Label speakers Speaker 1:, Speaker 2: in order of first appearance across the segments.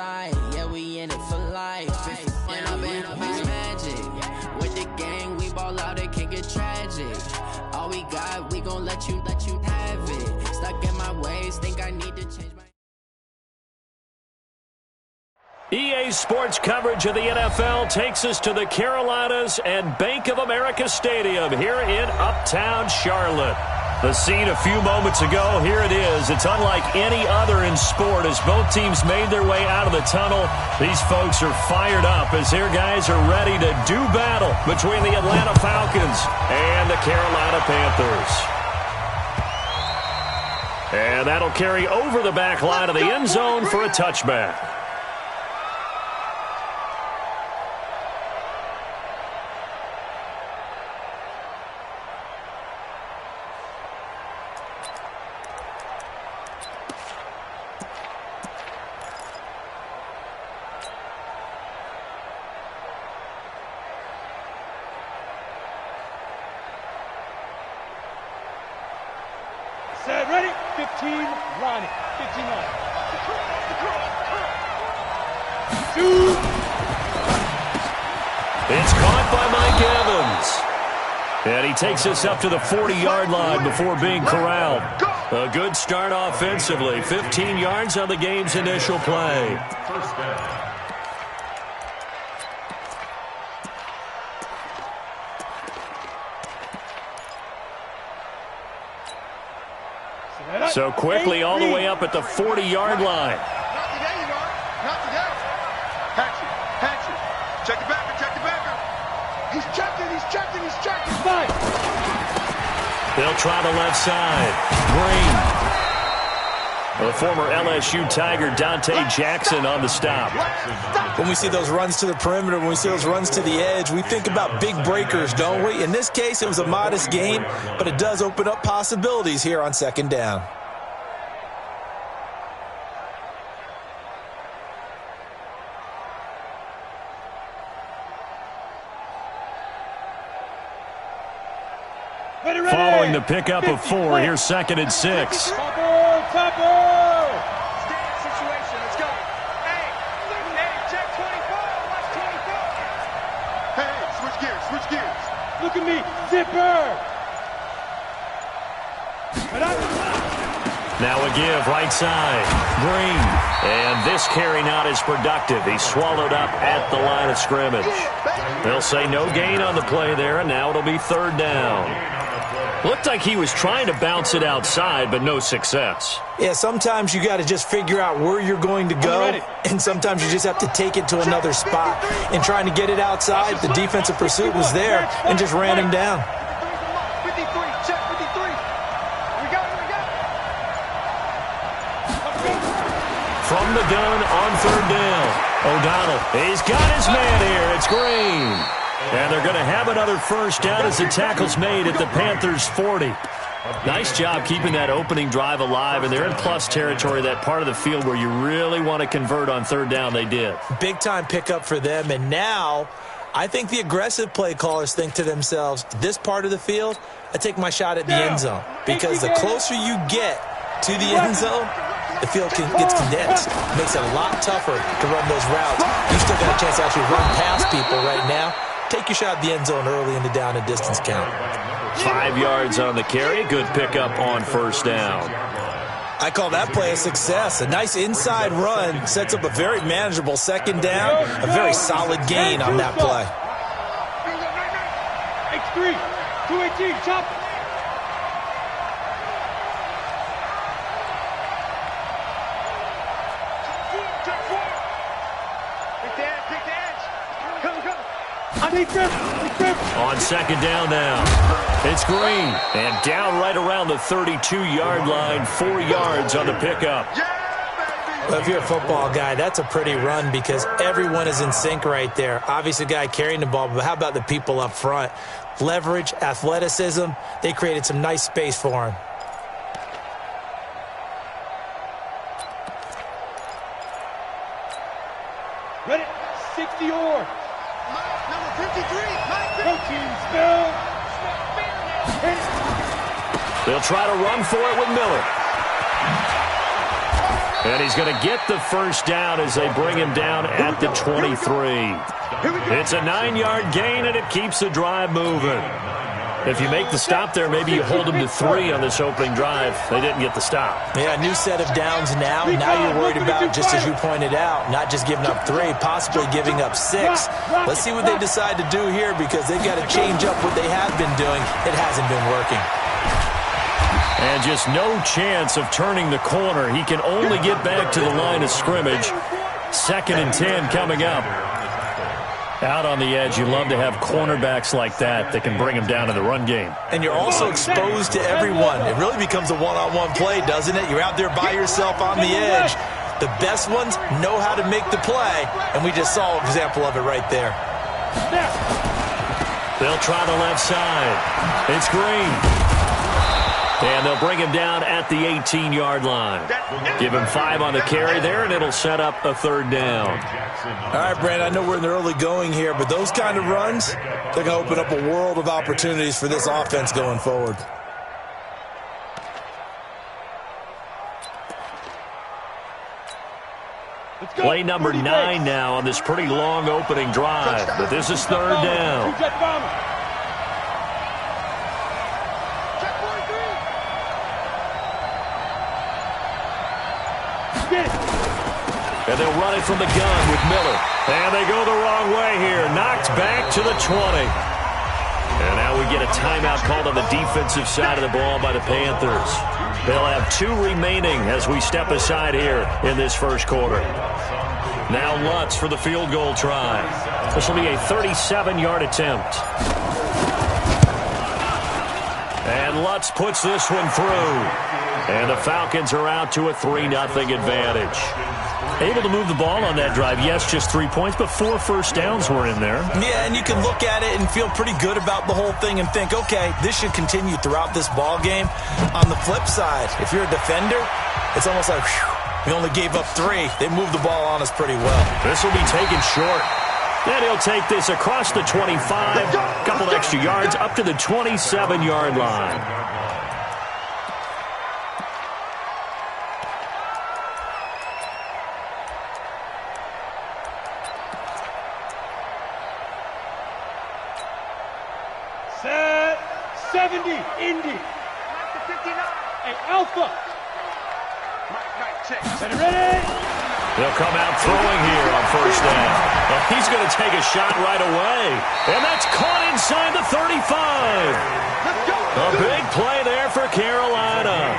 Speaker 1: side, yeah, we in it for life. And I've been magic. With the gang, we ball out, it can get tragic. All we got, we gon' let you have it. Stuck in my ways, think I need to change my...
Speaker 2: EA Sports coverage of the NFL takes us to the Carolinas and Bank of America Stadium here in Uptown Charlotte. The scene a few moments ago, here it is. It's unlike any other in sport as both teams made their way out of the tunnel. These folks are fired up as their guys are ready to do battle between the Atlanta Falcons and the Carolina Panthers. And that'll carry over the back line of the end zone for a touchback.
Speaker 3: Ready? 15, line it. 15 line. Shoot!
Speaker 2: It's caught by Mike Evans. And he takes us up to the 40-yard line before being corralled. A good start offensively. 15 yards on the game's initial play.
Speaker 4: First down.
Speaker 2: So quickly all the way up at the 40-yard line.
Speaker 5: Not today, you are. Not today. Hatch it. Check the backer, check the backer. He's checking. Fine.
Speaker 2: They'll try the left side. Green. The former LSU Tiger Dante Jackson on the stop.
Speaker 6: When we see those runs to the perimeter, when we see those runs to the edge, we think about big breakers, don't we? In this case, it was a modest gain, but it does open up possibilities here on second down.
Speaker 2: Following the pickup of 4, here's 2nd and 6.
Speaker 5: Topper! Stand situation, let's go. Hey, check 24, watch 24. Hey, switch gears.
Speaker 3: Look at me, zipper!
Speaker 2: Now a give, right side. Green. And this carry not as productive. He's swallowed up at the line of scrimmage. They'll say no gain on the play there, and now it'll be 3rd down. Looked like he was trying to bounce it outside, but no success.
Speaker 6: Yeah, sometimes you got to just figure out where you're going to go, and sometimes you just have to take it to another spot. In trying to get it outside, the defensive pursuit was there and just ran him down.
Speaker 5: 53, check 53. We got it.
Speaker 2: From the gun on 3rd down. O'Donnell, he's got his man here. It's Green. And they're going to have another first down as the tackle's made at the Panthers' 40. Nice job keeping that opening drive alive, and they're in plus territory, that part of the field where you really want to convert on 3rd down. They did.
Speaker 6: Big-time pickup for them, and now I think the aggressive play callers think to themselves, this part of the field, I take my shot at the end zone, because the closer you get to the end zone, the field gets condensed. It makes it a lot tougher to run those routes. You still got a chance to actually run past people right now. Take your shot at the end zone early in the down and distance count.
Speaker 2: 5 yards on the carry. Good pickup on 1st down.
Speaker 6: I call that play a success. A nice inside run sets up a very manageable 2nd down. A very solid gain on that play.
Speaker 3: X3, 218, chop.
Speaker 2: On 2nd down now. It's Green. And down right around the 32-yard line. 4 yards on the pickup.
Speaker 6: Well, if you're a football guy, that's a pretty run because everyone is in sync right there. Obviously, the guy carrying the ball, but how about the people up front? Leverage, athleticism, they created some nice space for him.
Speaker 3: Ready? 60 or.
Speaker 5: Number 53,
Speaker 3: protein spell.
Speaker 2: They'll try to run for it with Miller. And he's going to get the first down as they bring him down at the 23. It's a 9-yard gain, and it keeps the drive moving. If you make the stop there, maybe you hold them to 3 on this opening drive. They didn't get the stop.
Speaker 6: Yeah, new set of downs now. Now you're worried about, just as you pointed out, not just giving up 3, possibly giving up 6. Let's see what they decide to do here, because they've got to change up what they have been doing. It hasn't been working.
Speaker 2: And just no chance of turning the corner. He can only get back to the line of scrimmage. 2nd and 10 coming up. Out on the edge, you love to have cornerbacks like that can bring him down in the run game.
Speaker 6: And you're also exposed to everyone. It really becomes a one-on-one play, doesn't it? You're out there by yourself on the edge. The best ones know how to make the play, and we just saw an example of it right there.
Speaker 2: They'll try the left side. It's Green. And they'll bring him down at the 18-yard line. Give him 5 on the carry there, and it'll set up a 3rd down.
Speaker 6: All right, Brandon, I know we're in the early going here, but those kind of runs, they're going to open up a world of opportunities for this offense going forward.
Speaker 2: Play number 9 now on this pretty long opening drive, but this is 3rd down. And they'll run it from the gun with Miller. And they go the wrong way here. Knocked back to the 20. And now we get a timeout called on the defensive side of the ball by the Panthers. They'll have 2 remaining as we step aside here in this first quarter. Now Lutz for the field goal try. This will be a 37-yard attempt. And Lutz puts this one through. And the Falcons are out to a 3-0 advantage. Able to move the ball on that drive. Yes, just 3 points, but 4 first downs were in there.
Speaker 6: Yeah, and you can look at it and feel pretty good about the whole thing and think, okay, this should continue throughout this ball game. On the flip side, if you're a defender, it's almost like, whew, we only gave up 3. They moved the ball on us pretty well.
Speaker 2: This will be taken short. And he'll take this across the 25, a couple extra yards up to the 27-yard line.
Speaker 3: Set 70, Indy. Hey, Alpha. Ready?
Speaker 2: They'll come out throwing here on first down. And he's going to take a shot right away. And that's caught inside the 35. A big play there for Carolina.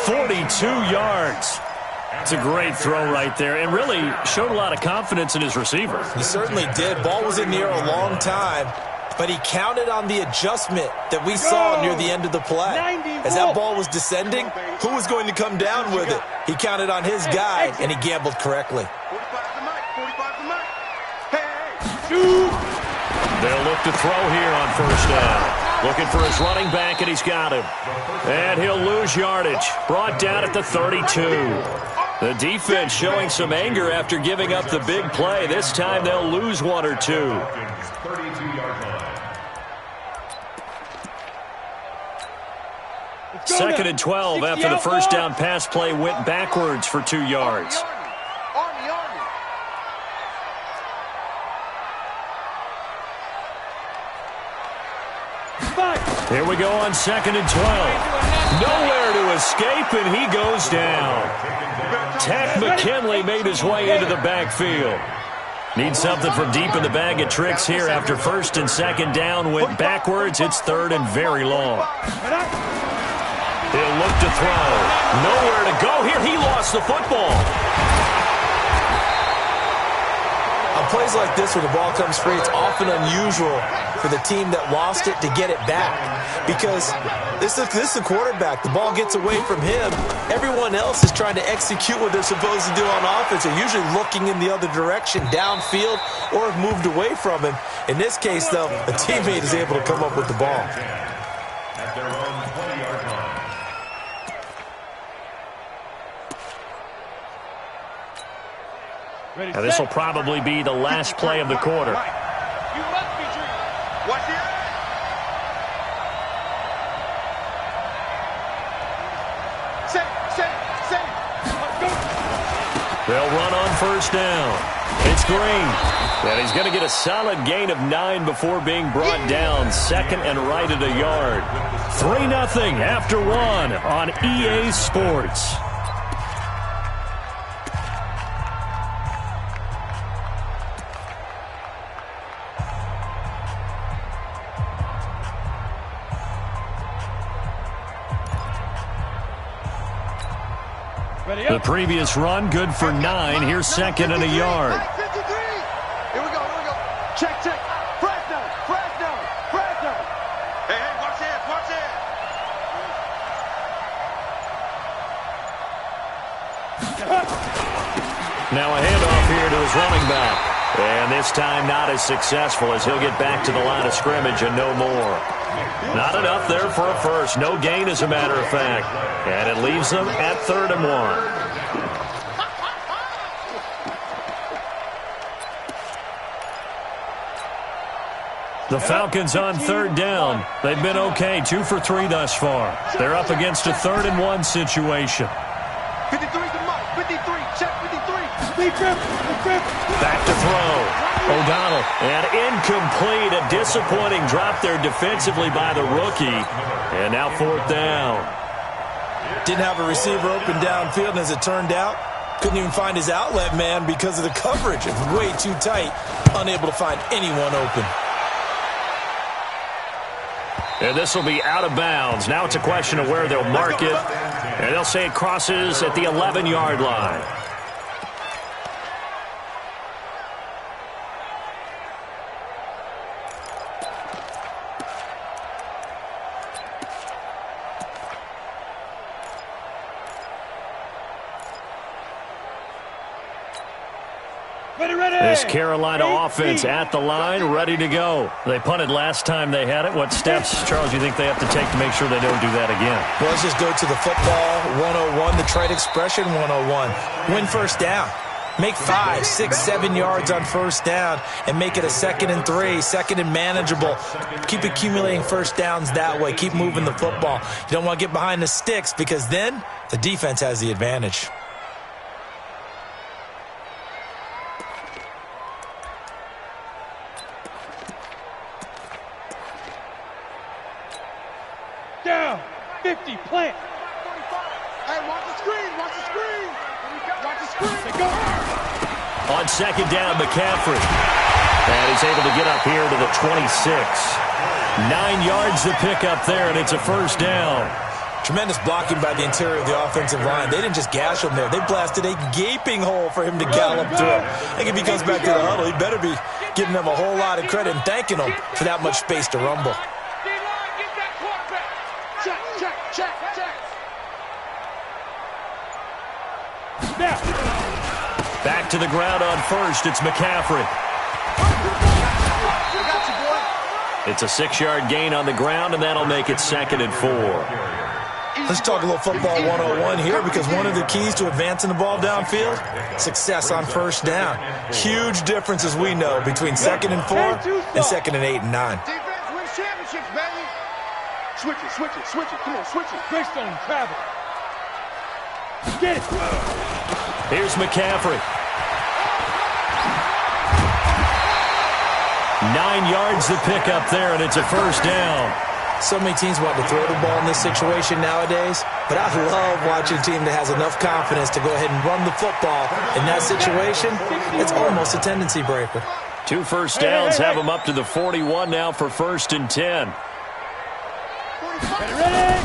Speaker 2: 42 yards. It's a great throw right there, and really showed a lot of confidence in his receiver.
Speaker 6: He certainly did. Ball was in the air a long time, but he counted on the adjustment that we saw near the end of the play. As that ball was descending, who was going to come down with it? He counted on his guy, and he gambled correctly.
Speaker 2: They'll look to throw here on first down. Looking for his running back, and he's got him. And he'll lose yardage. Brought down at the 32. The defense showing some anger after giving up the big play. This time they'll lose 1 or 2.
Speaker 3: 32-yard line.
Speaker 2: 2nd and 12 after the first down pass play went backwards for 2 yards. Here we go on 2nd and 12. Nowhere to escape, and he goes down. Tack McKinley made his way into the backfield. Needs something from deep in the bag of tricks here after 1st and 2nd down went backwards. It's 3rd and very long. He'll look to throw. Nowhere to go here. He lost the football.
Speaker 6: On plays like this where the ball comes free, it's often unusual for the team that lost it to get it back. Because this is the quarterback. The ball gets away from him. Everyone else is trying to execute what they're supposed to do on offense. They're usually looking in the other direction, downfield, or have moved away from him. In this case, though, a teammate is able to come up with the ball.
Speaker 2: Now this will probably be the last play of the quarter.
Speaker 5: You must be dreaming. Watch it. Set. Let's go.
Speaker 2: They'll run on first down. It's Green. And he's going to get a solid gain of 9 before being brought down. Second and right at a yard. 3-0 after 1 on EA Sports. The previous run, good for 9. Here's second and a yard.
Speaker 5: Here we go. Check. Fresno. Hey, watch it.
Speaker 2: Now a handoff here to his running back. And this time not as successful as he'll get back to the line of scrimmage and no more. Not enough there for a first. No gain, as a matter of fact. And it leaves them at 3rd and 1. The Falcons on 3rd down. They've been okay, 2 for 3 thus far. They're up against a 3rd and 1 situation.
Speaker 5: 53's the mark. 53. Check 53.
Speaker 2: Back to throw. O'Donnell, and incomplete. A disappointing drop there defensively by the rookie. And now 4th down.
Speaker 6: Didn't have a receiver open downfield, and as it turned out, couldn't even find his outlet man because of the coverage. It was way too tight, unable to find anyone open.
Speaker 2: And this will be out of bounds. Now it's a question of where they'll mark it. And they'll say it crosses at the 11-yard line. This Carolina offense at the line, ready to go. They punted last time they had it. What steps, Charles, you think they have to take to make sure they don't do that again?
Speaker 6: Well, let's just go to the football 101, the trade expression 101. Win first down. Make 5, 6, 7 yards on first down and make it a 2nd and 3, 2nd and manageable. Keep accumulating first downs that way. Keep moving the football. You don't want to get behind the sticks because then the defense has the advantage.
Speaker 3: Down. 50. Plant.
Speaker 5: Hey, watch the screen. They go.
Speaker 2: On 2nd down, McCaffrey. And he's able to get up here to the 26. 9 yards to pick up there, and it's a first down.
Speaker 6: Tremendous blocking by the interior of the offensive line. They didn't just gash him there. They blasted a gaping hole for him to gallop through. I think if he comes back to the huddle, he better be giving them a whole lot of credit and thanking them for that much space to rumble.
Speaker 5: Check.
Speaker 3: Now.
Speaker 2: Back to the ground on first. It's McCaffrey. It's a 6-yard gain on the ground, and that'll make it 2nd and 4.
Speaker 6: Let's talk a little football 101 here because one of the keys to advancing the ball downfield, success on first down. Huge difference, as we know, between 2nd and 4 and 2nd and 8 and 9.
Speaker 5: Defense wins championships, baby. Switch it. Come on, switch it.
Speaker 3: Greystone travel. Get it.
Speaker 2: Here's McCaffrey. 9 yards to pick up there, and it's a first down.
Speaker 6: So many teams want to throw the ball in this situation nowadays, but I love watching a team that has enough confidence to go ahead and run the football. In that situation, it's almost a tendency breaker.
Speaker 2: 2 first downs have them up to the 41 now for 1st and 10.
Speaker 3: Ready.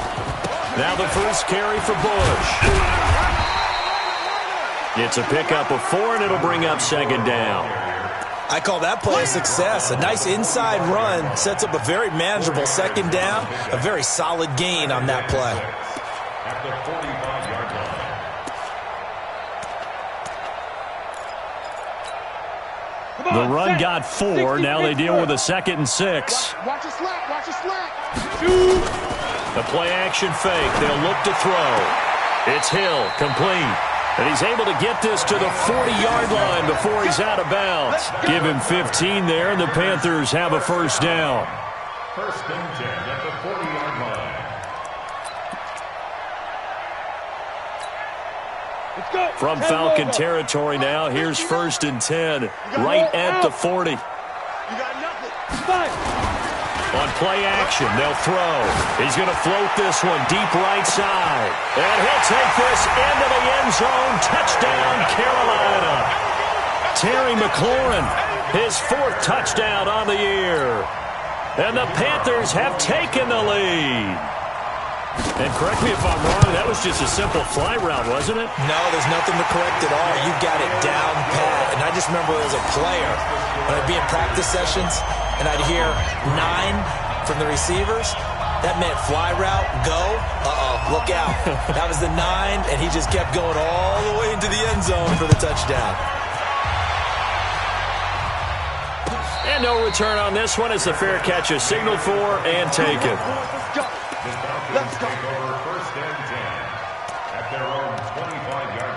Speaker 2: Now the first carry for Bush. It's a pickup of 4, and it'll bring up 2nd down.
Speaker 6: I call that play a success. A nice inside run sets up a very manageable 2nd down, a very solid gain on that play.
Speaker 2: The run got 4. Now they deal with a 2nd and 6.
Speaker 5: Watch it slack.
Speaker 2: The play action fake. They'll look to throw. It's Hill, complete. And he's able to get this to the 40-yard line before he's out of bounds. Give him 15 there, and the Panthers have a first down.
Speaker 4: 1st and 10 at the 40-yard line.
Speaker 3: Let's go.
Speaker 2: From Falcon territory now, here's 1st and 10, right at the 40.
Speaker 5: You got nothing.
Speaker 2: On play action, they'll throw. He's going to float this one deep right side. And he'll take this into the end zone. Touchdown, Carolina. Terry McLaurin, his 4th touchdown on the year. And the Panthers have taken the lead. And correct me if I'm wrong, that was just a simple fly route, wasn't it?
Speaker 6: No, there's nothing to correct at all. You got it down pat. And I just remember as a player, when I'd be in practice sessions and I'd hear 9 from the receivers, that meant fly route, go, look out. That was the 9, and he just kept going all the way into the end zone for the touchdown.
Speaker 2: And no return on this one as the fair catch is signaled for and taken.
Speaker 5: Let's go.
Speaker 4: 1st and 10 at their own 25-yard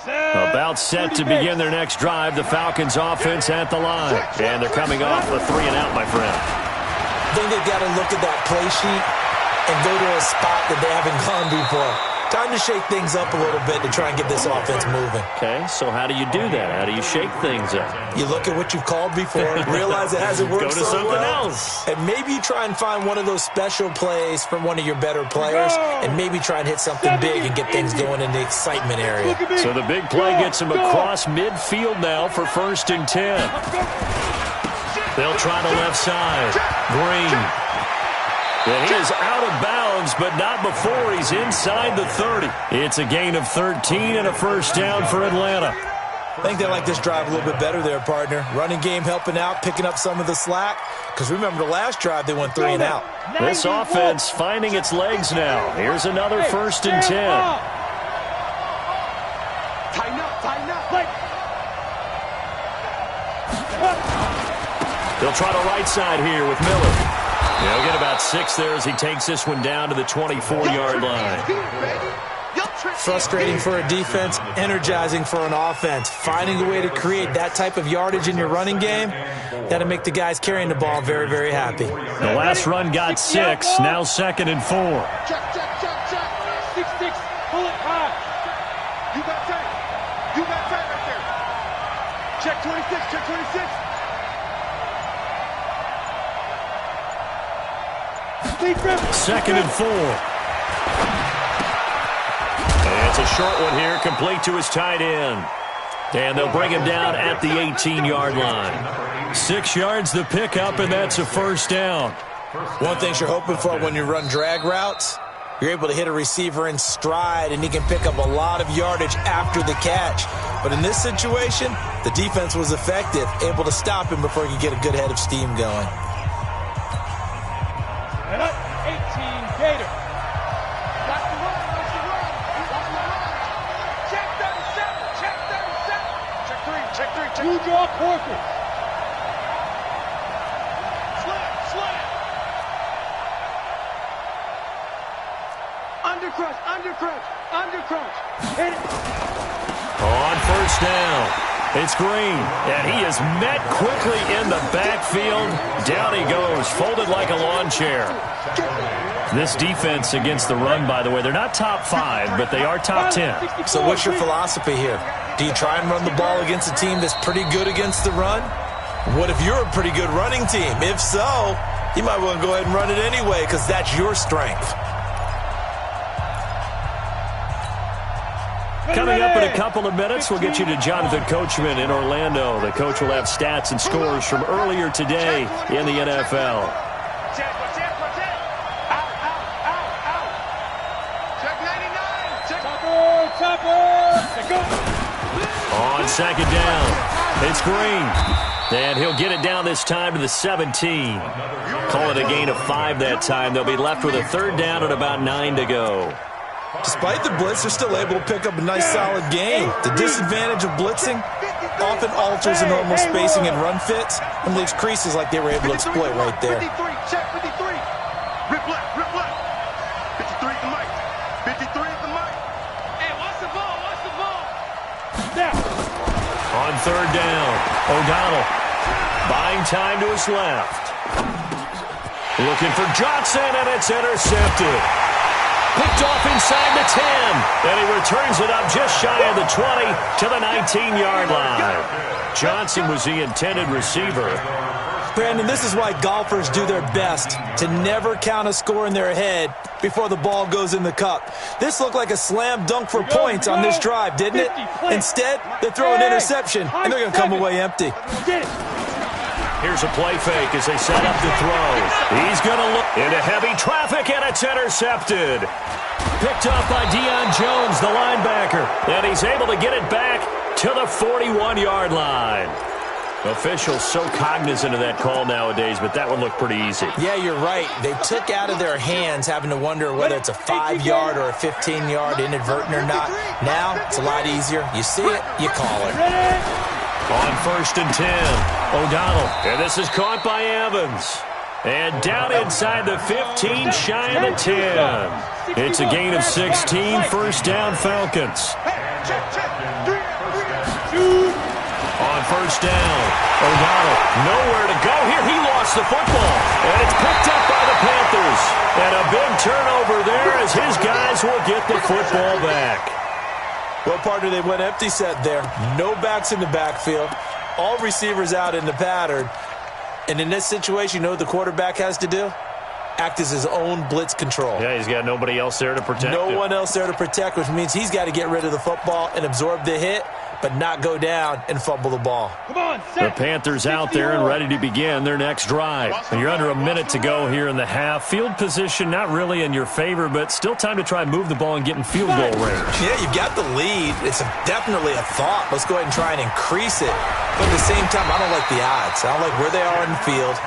Speaker 4: line.
Speaker 2: About set to begin their next drive. The Falcons offense at the line. And they're coming off a 3-and-out, my friend.
Speaker 6: I think they've got to look at that play sheet and go to a spot that they haven't gone before. Time to shake things up a little bit to try and get this offense moving.
Speaker 2: Okay, so how do you do that? How do you shake things up?
Speaker 6: You look at what you've called before, realize it hasn't worked
Speaker 2: Go to
Speaker 6: so
Speaker 2: something
Speaker 6: well,
Speaker 2: else.
Speaker 6: and maybe you try and find one of those special plays from one of your better players, and maybe try and hit something big and get things going in the excitement area.
Speaker 2: So the big play gets him across midfield now for 1st and 10. They'll try the left side. Green. And he is out of bounds, but not before he's inside the 30. It's a gain of 13 and a 1st down for Atlanta.
Speaker 6: I think they like this drive a little bit better there, partner. Running game helping out, picking up some of the slack. Because remember the last drive, they went 3-and-out.
Speaker 2: This offense finding its legs now. Here's another 1st and 10.
Speaker 5: Tighten up.
Speaker 2: They'll try the right side here with Miller. He'll get about 6 there as he takes this one down to the 24-yard line.
Speaker 6: Frustrating for a defense, energizing for an offense. Finding a way to create that type of yardage in your running game, that'll make the guys carrying the ball very, very happy.
Speaker 2: The last run got 6, now 2nd and 4.
Speaker 5: Check. 6-6. Pull it high. You got tight. Right there. Check 26.
Speaker 2: 2nd and 4. And it's a short one here, complete to his tight end. And they'll bring him down at the 18-yard line. 6 yards the pickup, and that's a 1st down.
Speaker 6: One thing you're hoping for when you run drag routes, you're able to hit a receiver in stride, and he can pick up a lot of yardage after the catch. But in this situation, the defense was effective, able to stop him before he could get a good head of steam going.
Speaker 3: 18 Gator.
Speaker 5: Watch the run. Check 37. Check 3.
Speaker 3: You draw quarter.
Speaker 5: Slant. Undercrunch.
Speaker 3: Hit it.
Speaker 2: On 1st down, it's Green, and he is met quickly in the backfield. Down he goes, folded like a lawn chair. This defense against the run, by the way, they're not top 5, but they are top 10.
Speaker 6: So what's your philosophy here? Do you try and run the ball against a team that's pretty good against the run? What if you're a pretty good running team? If so, you might want to go ahead and run it anyway because that's your strength.
Speaker 2: Coming up in a couple of minutes, we'll get you to Jonathan Coachman in Orlando. The coach will have stats and scores from earlier today in the NFL.
Speaker 5: Check 99. Check.
Speaker 3: Topper.
Speaker 2: On 2nd down, it's Green. And he'll get it down this time to the 17. Call it a gain of 5 that time. They'll be left with a 3rd down and about 9 to go.
Speaker 6: Despite the blitz, they're still able to pick up a nice, solid gain. The disadvantage of blitzing often alters the normal spacing and run fits and leaves creases like they were able to exploit right there.
Speaker 5: 53, check 53. Rip left. 53 at the mic. 53 at the mic. Hey, watch the ball.
Speaker 3: Now.
Speaker 2: On 3rd down, O'Donnell buying time to his left. Looking for Johnson, and it's intercepted. Picked off inside the 10, and he returns it up just shy of the 20 to the 19-yard line. Johnson was the intended receiver.
Speaker 6: Brandon, this is why golfers do their best to never count a score in their head before the ball goes in the cup. This looked like a slam dunk for points on this drive, didn't it? Instead, they throw an interception, and they're going to come away empty.
Speaker 2: Here's a play fake as they set up the throw. He's going to look into heavy traffic, and it's intercepted. Picked off by Deion Jones, the linebacker, and he's able to get it back to the 41-yard line. Officials so cognizant of that call nowadays, but that one looked pretty easy.
Speaker 6: Yeah, you're right. They took out of their hands having to wonder whether it's a 5-yard or a 15-yard inadvertent or not. Now, it's a lot easier. You see it, you call it.
Speaker 2: On 1st and 10, O'Donnell. And this is caught by Evans. And down inside the 15, shy of the 10. It's a gain of 16, first down Falcons. On 1st down, O'Donnell, nowhere to go here. He lost the football, and it's picked up by the Panthers. And a big turnover there as his guys will get the football back.
Speaker 6: Well, partner, they went empty set there. No backs in the backfield. All receivers out in the pattern. And in this situation, you know what the quarterback has to do? Act as his own blitz control.
Speaker 2: Yeah, he's got nobody else there to protect him.
Speaker 6: No one else there to protect, which means he's got to get rid of the football and absorb the hit, but not go down and fumble the ball.
Speaker 3: Come on,
Speaker 2: the Panthers out there and ready to begin their next drive. And you're under a minute to go here in the half. Field position not really in your favor, but still time to try and move the ball and get in field goal range.
Speaker 6: Yeah, you've got the lead. It's definitely a thought. Let's go ahead and try and increase it. But at the same time, I don't like the odds. I don't like where they are in the field.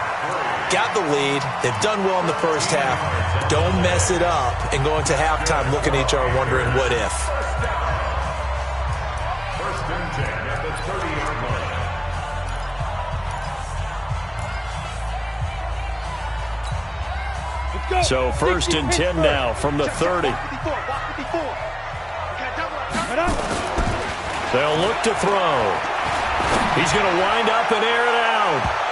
Speaker 6: Got the lead. They've done well in the first half. Don't mess it up and go into halftime looking at each other wondering what if.
Speaker 4: First and 10 at the 30-yard line.
Speaker 2: So 1st and 10 now from the 30. They'll look to throw. He's going to wind up and air it out.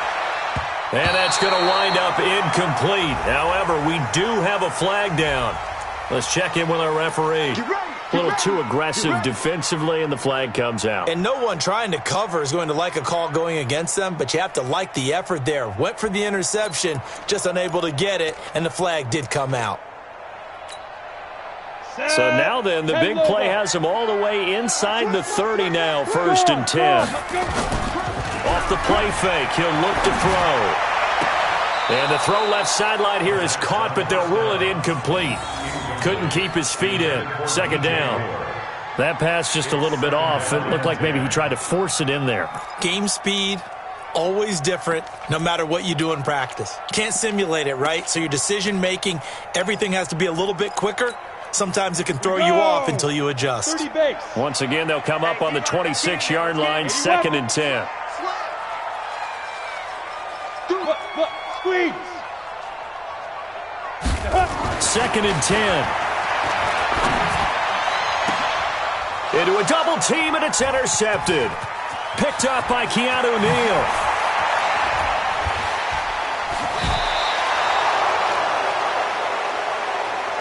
Speaker 2: And that's going to wind up incomplete. However, we do have a flag down. Let's check in with our referee. A little too aggressive defensively, and the flag comes out.
Speaker 6: And no one trying to cover is going to like a call going against them, but you have to like the effort there. Went for the interception, just unable to get it, and the flag did come out.
Speaker 2: So now then, the big play has him all the way inside the 30 now, 1st and 10. Off the play fake, he'll look to throw. And the throw left sideline here is caught, but they'll rule it incomplete. Couldn't keep his feet in. 2nd down. That pass just a little bit off. It looked like maybe he tried to force it in there.
Speaker 6: Game speed, always different, no matter what you do in practice. Can't simulate it, right? So your decision-making, everything has to be a little bit quicker. Sometimes it can throw you off until you adjust.
Speaker 2: Once again, they'll come up on the 26-yard line, 2nd and 10.
Speaker 3: Squeeze.
Speaker 2: 2nd and 10. Into a double team, and it's intercepted. Picked up by Keanu Neal.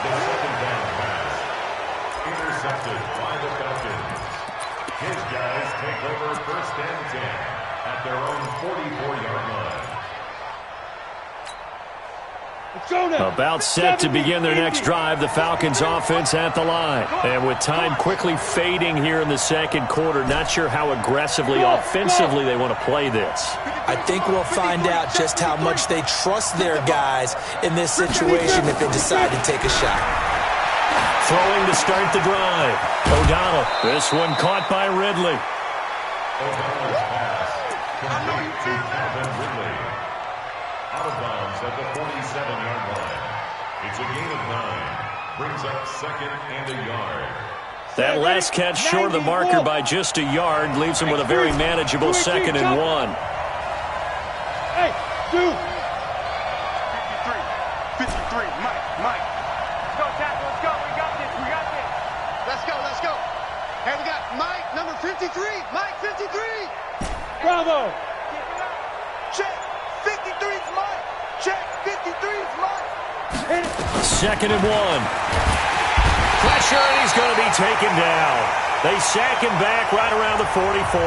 Speaker 4: The 2nd down pass. Intercepted by the Falcons. His guys take over 1st and 10 at their own 44-yard line.
Speaker 2: About set to begin their next drive, the Falcons offense at the line. And with time quickly fading here in the 2nd quarter, not sure how aggressively, offensively they want to play this.
Speaker 6: I think we'll find out just how much they trust their guys in this situation if they decide to take a shot.
Speaker 2: Throwing to start the drive. O'Donnell, this one caught by Ridley.
Speaker 4: O'Donnell's pass complete to Calvin Ridley. Out of bounds at the 47-yard line. It's a gain of 9. Brings up 2nd and a yard.
Speaker 2: That last catch short of the marker by just a yard leaves him with a very manageable 2nd and 1.
Speaker 3: Hey, dude.
Speaker 5: 53, Mike.
Speaker 3: Let's go, tackle, let's go. We got this.
Speaker 5: Let's go. Hey, we got Mike, number 53. Mike, 53.
Speaker 3: Bravo.
Speaker 5: Check. 53's Mike. Check. 53's
Speaker 2: 2nd and 1. Pressure, and he's going to be taken down. They sack him back right around the 44.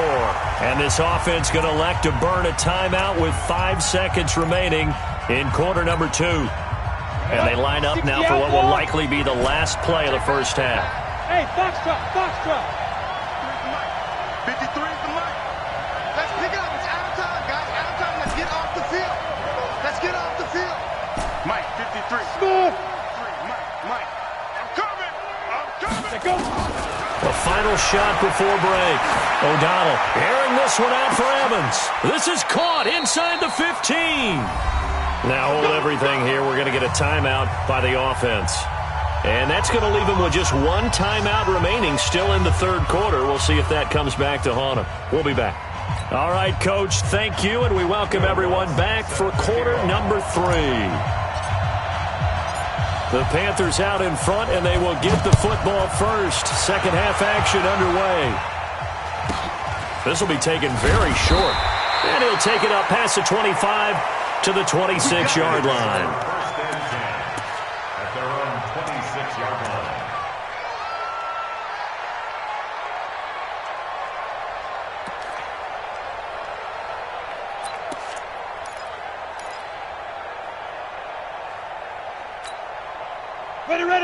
Speaker 2: And this offense going to elect to burn a timeout with 5 seconds remaining in quarter number 2. And they line up now for what will likely be the last play of the first half.
Speaker 3: Hey, foxtrot, foxtrot.
Speaker 5: 53 is the mic. Let's pick it up. It's out of time, guys. Out of time. Let's get off the field. Let's get off the field. Mike, 53.
Speaker 3: Smooth.
Speaker 5: Mike. I'm coming.
Speaker 3: Let go.
Speaker 2: The final shot before break. O'Donnell airing this one out for Evans. This is caught inside the 15. Now hold everything here. We're going to get a timeout by the offense. And that's going to leave him with just 1 timeout remaining still in the 3rd quarter. We'll see if that comes back to haunt him. We'll be back. All right, Coach, thank you, and we welcome everyone back for quarter number 3. The Panthers out in front, and they will get the football first. Second half action underway. This will be taken very short. And he'll take it up past the 25 to the 26-yard line.
Speaker 4: First and 10 at their own 26-yard line.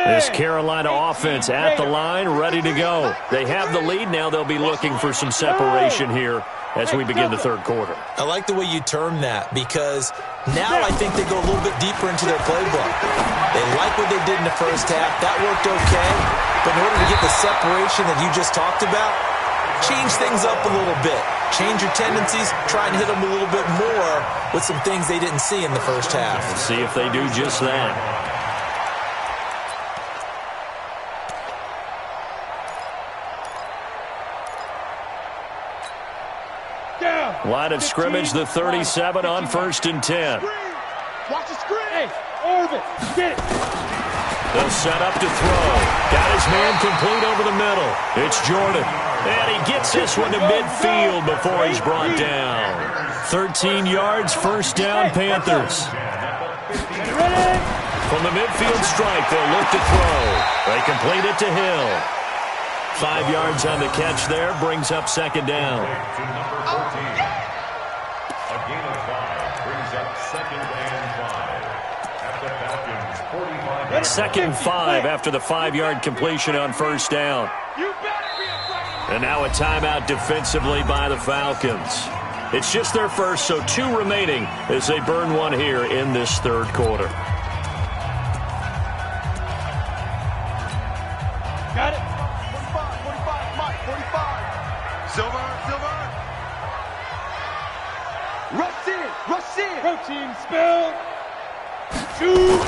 Speaker 2: This Carolina offense at the line, ready to go. They have the lead. Now they'll be looking for some separation here as we begin the 3rd quarter.
Speaker 6: I like the way you term that, because now I think they go a little bit deeper into their playbook. They like what they did in the first half. That worked okay. But in order to get the separation that you just talked about, change things up a little bit. Change your tendencies. Try and hit them a little bit more with some things they didn't see in the first half.
Speaker 2: Let's see if they do just that. Line of scrimmage, the 37 on 1st and 10.
Speaker 5: Watch the screen.
Speaker 3: Hey, Orvin, get it.
Speaker 2: They'll set up to throw. Got his man complete over the middle. It's Jordan. And he gets this one to midfield before he's brought down. 13 yards, first down, Panthers. From the midfield stripe, they'll look to throw. They complete it to Hill. 5 yards on the catch there, brings up 2nd down.
Speaker 4: To number 14. A gain of 5 brings up 2nd and 5 at the Falcons' 45.
Speaker 2: 2nd and 5 after the 5-yard completion on first down. And now a timeout defensively by the Falcons. It's just their first, so 2 remaining as they burn one here in this 3rd quarter.
Speaker 3: Got it.
Speaker 5: 45, Mike, 45. Silver. Rush in.
Speaker 3: Protein spill. Shoot.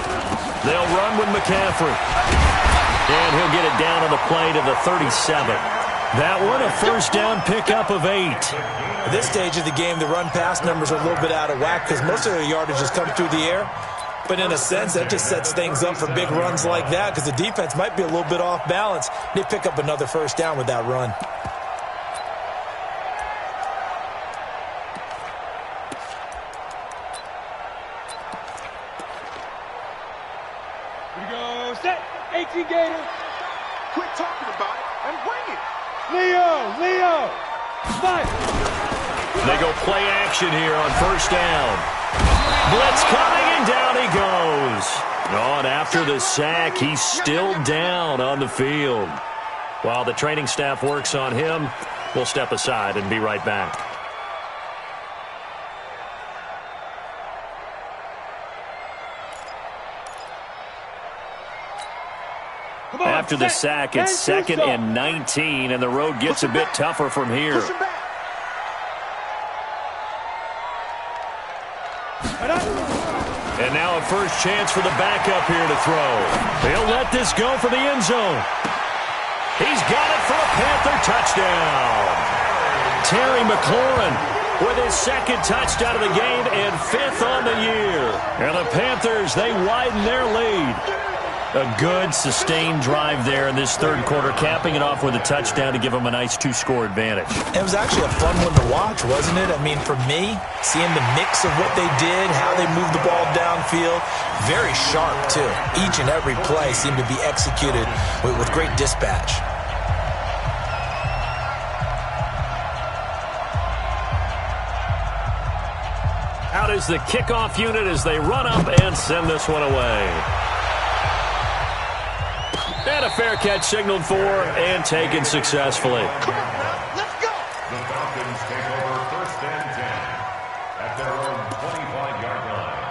Speaker 2: They'll run with McCaffrey. And he'll get it down on the play to the 37. That one, a first down pickup of 8.
Speaker 6: At this stage of the game, the run-pass numbers are a little bit out of whack because most of their yardage has come through the air. But in a sense, that just sets things up for big runs like that because the defense might be a little bit off balance. They pick up another first down with that run.
Speaker 3: Here we go. Set. 18 Gator.
Speaker 5: Quit talking about it and bring it.
Speaker 3: Leo. Fight.
Speaker 2: They go play action here on first down. Blitz coming, and down he goes. Oh, and after the sack, he's still down on the field. While the training staff works on him, we'll step aside and be right back. After the sack, it's 2nd and 19, and the road gets a bit tougher from here. And now a first chance for the backup here to throw. He'll let this go for the end zone. He's got it for a Panther touchdown. Terry McLaurin with his 2nd touchdown of the game and 5th on the year. And the Panthers, they widen their lead. A good, sustained drive there in this third quarter, capping it off with a touchdown to give them a nice 2-score advantage.
Speaker 6: It was actually a fun one to watch, wasn't it? I mean, for me, seeing the mix of what they did, how they moved the ball downfield, very sharp, too. Each and every play seemed to be executed with great dispatch.
Speaker 2: Out is the kickoff unit as they run up and send this one away. And a fair catch signaled for and taken successfully.
Speaker 5: Come on, now. Let's go.
Speaker 4: The Falcons take over 1st and 10 at their own 25-yard line.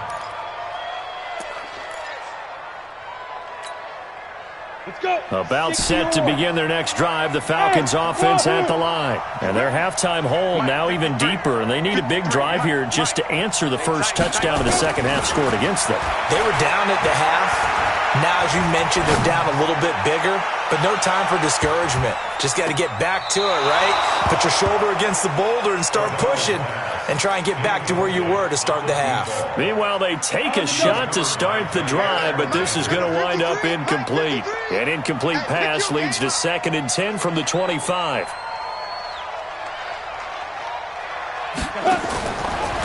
Speaker 3: Let's go.
Speaker 2: About set to begin their next drive, the Falcons offense at the line. And their halftime hole now even deeper, and they need a big drive here just to answer the first touchdown of the second half scored against them.
Speaker 6: They were down at the half. Now, as you mentioned, they're down a little bit bigger, but no time for discouragement. Just got to get back to it, right? Put your shoulder against the boulder and start pushing and try and get back to where you were to start the half.
Speaker 2: Meanwhile, they take a shot to start the drive, but this is going to wind up incomplete. An incomplete pass leads to 2nd and 10 from the 25.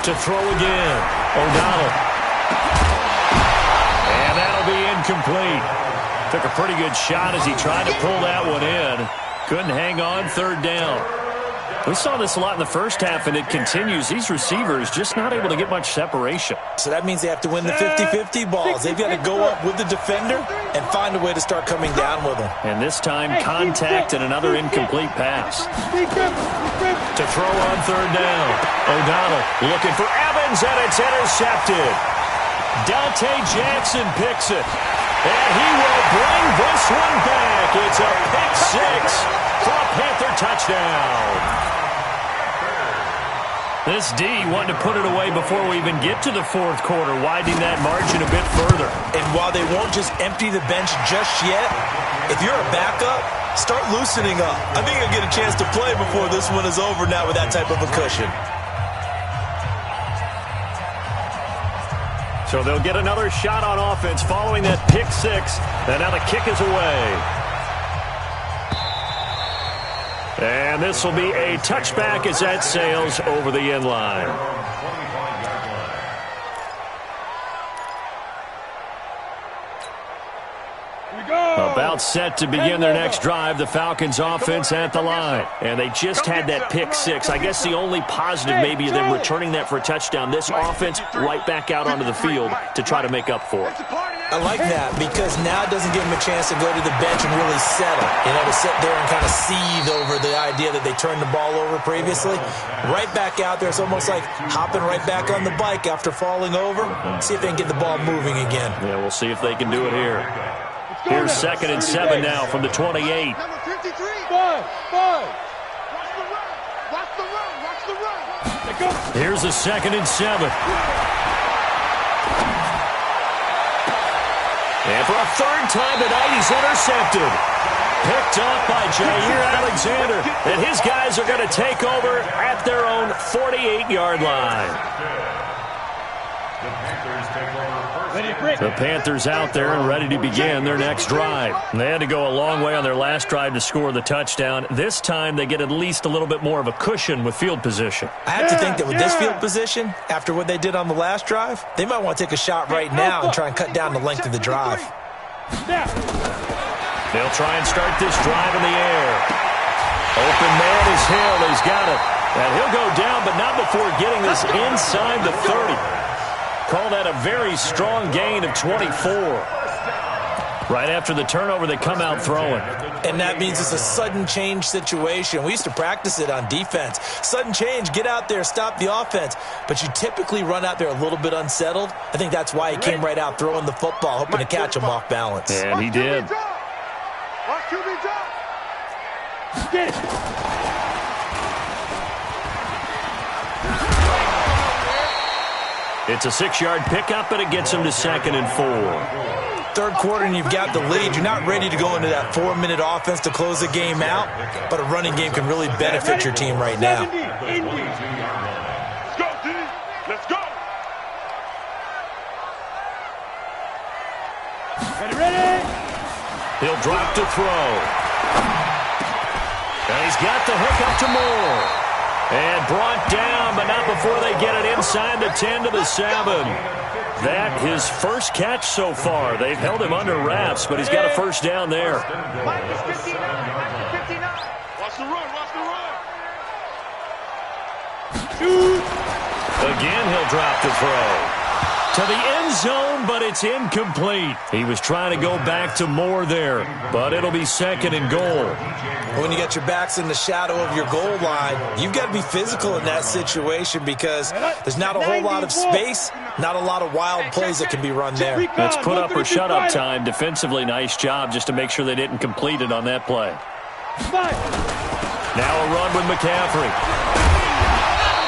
Speaker 2: To throw again, O'Donnell. And that'll be incomplete. Took a pretty good shot as he tried to pull that one in. Couldn't hang on, 3rd down. We saw this a lot in the first half, and it continues. These receivers just not able to get much separation.
Speaker 6: So that means they have to win the 50-50 balls. They've got to go up with the defender and find a way to start coming down with them.
Speaker 2: And this time, contact and another incomplete pass. To throw on 3rd down. O'Donnell looking for Evans, and it's intercepted. Dante Jackson picks it. And he will bring this one back. It's a pick 6 for a Panther touchdown. This D wanted to put it away before we even get to the 4th quarter, widening that margin a bit further.
Speaker 6: And while they won't just empty the bench just yet, if you're a backup, start loosening up. I think you'll get a chance to play before this one is over now with that type of a cushion.
Speaker 2: So they'll get another shot on offense following that pick 6. And now the kick is away. And this will be a touchback as that sails over the end line. About set to begin their next drive, the Falcons offense at the line. And they just had that pick 6. I guess the only positive maybe of them returning that for a touchdown. This offense right back out onto the field to try to make up for it.
Speaker 6: I like that because now it doesn't give them a chance to go to the bench and really settle. You know, to sit there and kind of seethe over the idea that they turned the ball over previously. Right back out there. It's almost like hopping right back on the bike after falling over. See if they can get the ball moving again.
Speaker 2: Yeah, we'll see if they can do it here. Here's 2nd and 7 now from the 28.
Speaker 5: Number 53.
Speaker 3: 5.
Speaker 5: Watch the run. Watch the run. Watch the run.
Speaker 3: Let's go.
Speaker 2: Here's a 2nd and 7. And for a 3rd time tonight, he's intercepted. Picked off by Jair Alexander. And his guys are going to take over at their own 48-yard line. The Panthers out there and ready to begin their next drive. They had to go a long way on their last drive to score the touchdown. This time they get at least a little bit more of a cushion with field position.
Speaker 6: I have to think that with this field position, after what they did on the last drive, they might want to take a shot right now and try and cut down the length of the drive.
Speaker 2: They'll try and start this drive in the air. Open man is Hill. He's got it. And he'll go down, but not before getting this inside the 30. Call that a very strong gain of 24. Right after the turnover, they come out throwing.
Speaker 6: And that means it's a sudden change situation. We used to practice it on defense. Sudden change, get out there, stop the offense. But you typically run out there a little bit unsettled. I think that's why he came right out throwing the football, hoping to catch him off balance.
Speaker 2: And he did.
Speaker 5: Watch QB drop.
Speaker 3: Get it.
Speaker 2: It's a 6-yard pickup, but it gets him to 2nd and 4.
Speaker 6: Third quarter and you've got the lead. You're not ready to go into that 4-minute offense to close the game out, but a running game can really benefit your team right now.
Speaker 5: Let's go, D. Let's go.
Speaker 3: Ready.
Speaker 2: He'll drop to throw. And he's got the hook up to Moore. And brought down, but not before they get it inside the 10 to the 7. That his first catch so far. They've held him under wraps, but he's got a first down there.
Speaker 5: Minus 59. Minus 59. Watch the run. Watch the run.
Speaker 3: Shoot.
Speaker 2: Again, he'll drop to throw. To the end zone, but it's incomplete. He was trying to go back to Moore there, but it'll be 2nd and goal.
Speaker 6: When you got your backs in the shadow of your goal line, you've got to be physical in that situation because there's not a whole lot of space, not a lot of wild plays that can be run there.
Speaker 2: That's put up or shut up time. Defensively, nice job just to make sure they didn't complete it on that play. Now a run with McCaffrey.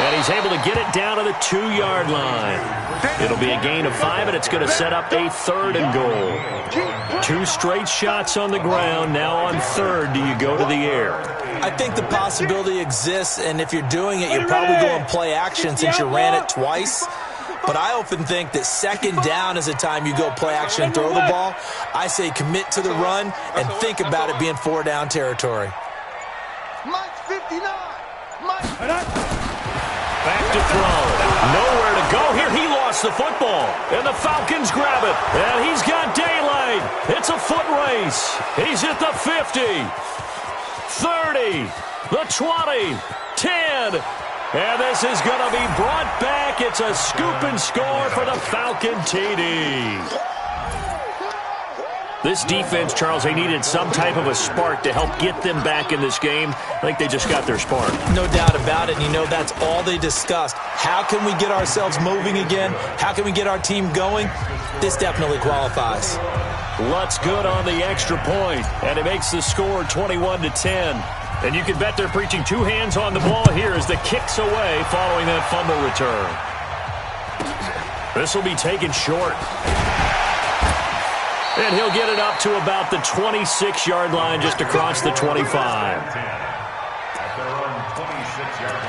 Speaker 2: And he's able to get it down to the 2-yard line. It'll be a gain of 5, and it's going to set up a 3rd and goal. 2 straight shots on the ground. Now on 3rd, do you go to the air?
Speaker 6: I think the possibility exists, and if you're doing it, you're probably going play action since you ran it twice. But I often think that 2nd down is the time you go play action and throw the ball. I say commit to the run and think about it being 4-down territory.
Speaker 5: Mike's 59. Mike.
Speaker 2: Back to throw. Nowhere to go here. He lost the football. And the Falcons grab it. And he's got daylight. It's a foot race. He's at the 50. 30. The 20. 10. And this is going to be brought back. It's a scoop and score for the Falcon TD. This defense, Charles, they needed some type of a spark to help get them back in this game. I think they just got their spark.
Speaker 6: No doubt about it. And you know, that's all they discussed. How can we get ourselves moving again? How can we get our team going? This definitely qualifies.
Speaker 2: Lutz good on the extra point, and it makes the score 21-10. And you can bet they're preaching 2 hands on the ball here as the kick's away following that fumble return. This will be taken short. And he'll get it up to about the 26-yard line, just across the 25.
Speaker 4: At their own 26-yard line.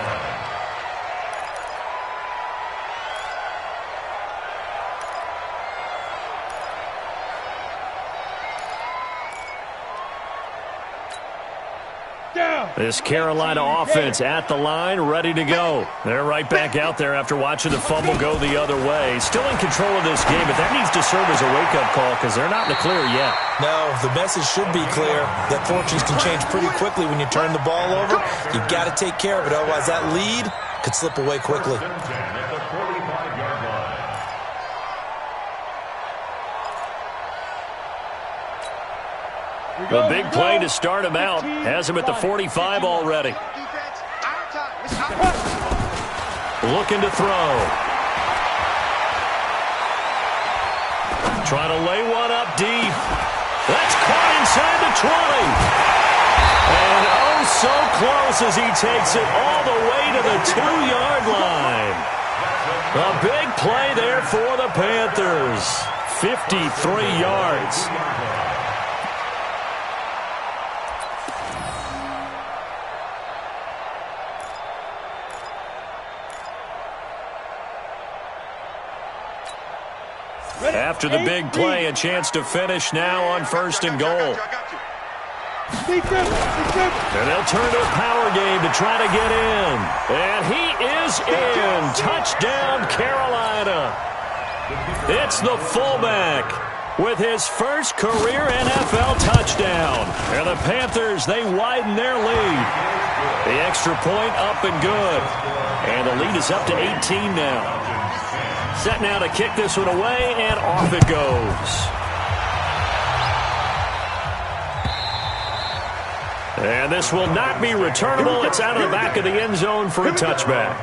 Speaker 2: This Carolina offense at the line, ready to go. They're right back out there after watching the fumble go the other way. Still in control of this game, but that needs to serve as a wake-up call because they're not in the clear yet.
Speaker 6: No, the message should be clear that fortunes can change pretty quickly when you turn the ball over. You've got to take care of it, otherwise that lead could slip away quickly.
Speaker 2: A big play to start him out. Has him at the 45 already. Looking to throw. Trying to lay one up deep. That's caught inside the 20. And oh, so close as he takes it all the way to the 2-yard line. A big play there for the Panthers. 53 yards. After the big play, a chance to finish now on 1st and goal. And they'll turn to a power game to try to get in. And he is in. Touchdown, Carolina. It's the fullback with his first career NFL touchdown. And the Panthers, they widen their lead. The extra point up and good. And the lead is up to 18 now. Set now to kick this one away, and off it goes. And this will not be returnable. It's out of the back of the end zone for a touchback.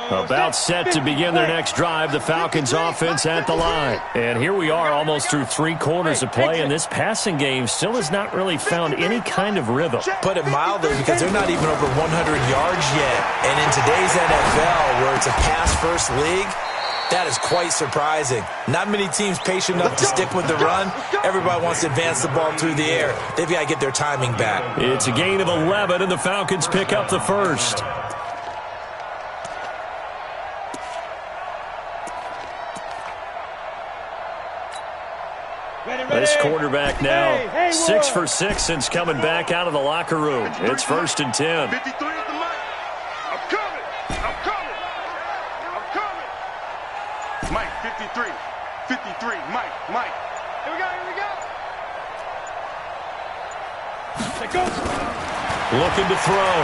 Speaker 2: About set to begin their next drive, the Falcons offense at the line. And here we are almost through 3 quarters of play, and this passing game still has not really found any kind of rhythm.
Speaker 6: Put it mildly, because they're not even over 100 yards yet. And in today's NFL, where it's a pass-first league, That is quite surprising. Not many teams patient enough to stick with the run. Everybody wants to advance the ball through the air. They've got to get their timing back.
Speaker 2: It's a gain of 11, and the Falcons pick up the first. This quarterback now 6 for 6 since coming back out of the locker room. It's 1st and 10.
Speaker 5: 53 is the mic. I'm coming. I'm coming. I'm coming. Mike, 53. 53. Mike. Here we go.
Speaker 3: Let go.
Speaker 2: Looking to throw.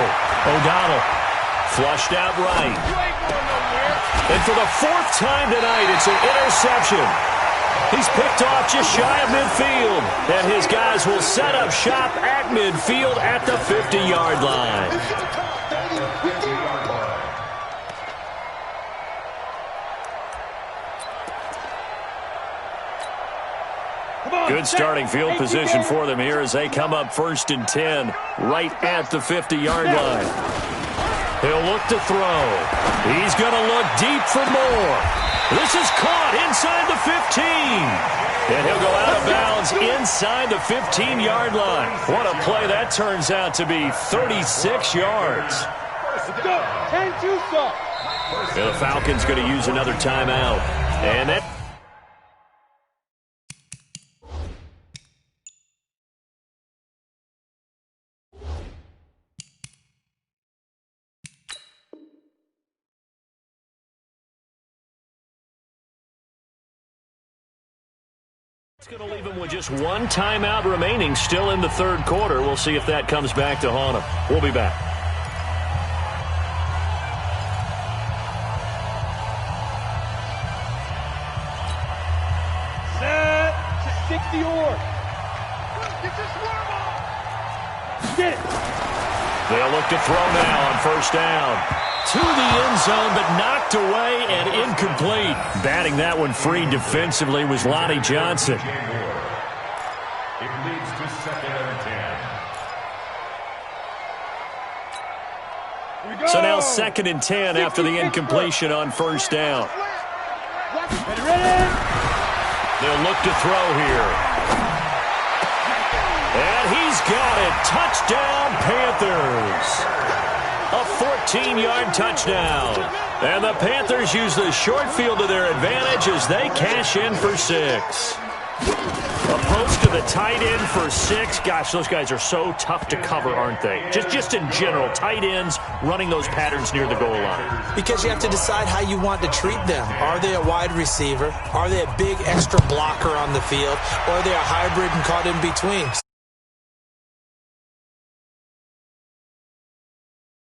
Speaker 2: O'Donnell flushed out right.
Speaker 3: You ain't going nowhere.
Speaker 2: And for the 4th time tonight, it's an interception. He's picked off just shy of midfield. And his guys will set up shop at midfield at the 50-yard line. Good starting field position for them here as they come up 1st and 10 right at the 50-yard line. He'll look to throw. He's going to look deep for more. This is caught inside the 15. And he'll go out of bounds inside the 15-yard line. What a play that turns out to be, 36 yards.
Speaker 3: Let's go. 10-2 stop.
Speaker 2: And the Falcons going to use another timeout. And that... It's going to leave him with just one timeout remaining still in the 3rd quarter. We'll see if that comes back to haunt him. We'll be back.
Speaker 3: Set. 60 or.
Speaker 5: Get this worm off.
Speaker 3: Get it.
Speaker 2: They'll look to throw now on 1st down. To the end zone, but knocked away and incomplete. Batting that one free defensively was Lonnie Johnson.
Speaker 4: It leads to 2nd and 10.
Speaker 2: So now 2nd and 10 after the incompletion on 1st down.
Speaker 3: Ready.
Speaker 2: They'll look to throw here. And he's got it. Touchdown, Panthers. A 14-yard touchdown. And the Panthers use the short field to their advantage as they cash in for 6. Approach to the tight end for 6. Gosh, those guys are so tough to cover, aren't they? Just in general, tight ends running those patterns near the goal line.
Speaker 6: Because you have to decide how you want to treat them. Are they a wide receiver? Are they a big extra blocker on the field? Or are they a hybrid and caught in between?